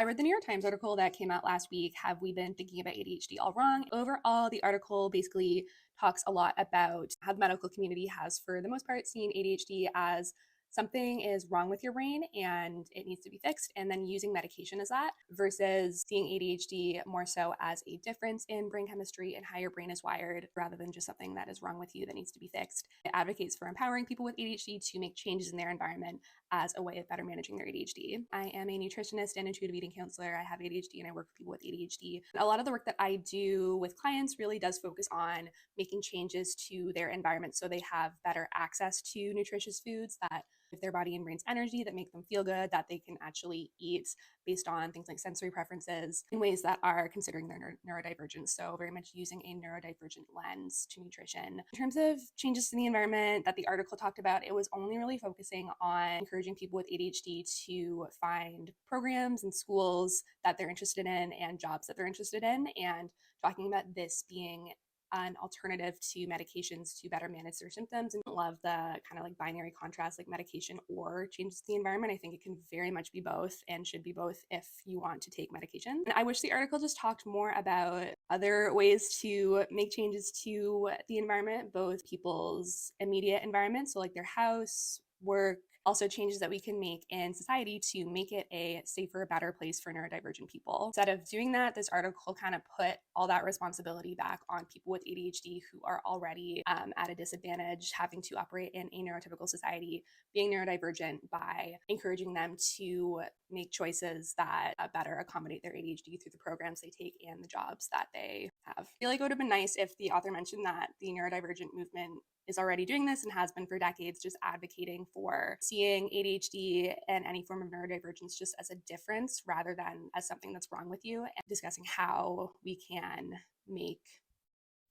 I read the New York Times article that came out last week, Have We Been Thinking About ADHD All Wrong? Overall, the article basically talks a lot about how the medical community has, for the most part, seen ADHD as something is wrong with your brain and it needs to be fixed, and then using medication as that, versus seeing ADHD more so as a difference in brain chemistry and how your brain is wired rather than just something that is wrong with you that needs to be fixed. It advocates for empowering people with ADHD to make changes in their environment as a way of better managing their ADHD. I am a nutritionist and intuitive eating counselor. I have ADHD and I work with people with ADHD. A lot of the work that I do with clients really does focus on making changes to their environment so they have better access to nutritious foods that give their body and brain's energy, that make them feel good, that they can actually eat based on things like sensory preferences in ways that are considering their neurodivergence. So very much using a neurodivergent lens to nutrition. In terms of changes to the environment that the article talked about, it was only really focusing on encouraging people with ADHD to find programs and schools that they're interested in and jobs that they're interested in, and talking about this being an alternative to medications to better manage their symptoms. And love the kind of like binary contrast, like medication or changes to the environment. I think it can very much be both and should be both if you want to take medication. And I wish the article just talked more about other ways to make changes to the environment, both people's immediate environment, so like their house, work, also changes that we can make in society to make it a safer, better place for neurodivergent people. Instead of doing that, this article kind of put all that responsibility back on people with ADHD who are already at a disadvantage, having to operate in a neurotypical society, being neurodivergent, by encouraging them to make choices that better accommodate their ADHD through the programs they take and the jobs that they have. I feel like it would have been nice if the author mentioned that the neurodivergent movement is already doing this and has been for decades, just advocating for seeing ADHD and any form of neurodivergence just as a difference rather than as something that's wrong with you, and discussing how we can make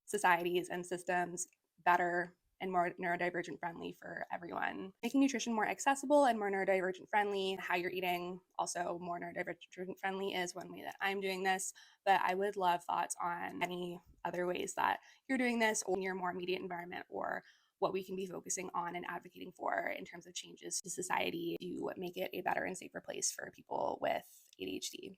societies and systems better and more neurodivergent friendly for everyone. Making nutrition more accessible and more neurodivergent friendly, how you're eating also more neurodivergent friendly, is one way that I'm doing this. But I would love thoughts on any other ways that you're doing this in your more immediate environment, or what we can be focusing on and advocating for in terms of changes to society to make it a better and safer place for people with ADHD.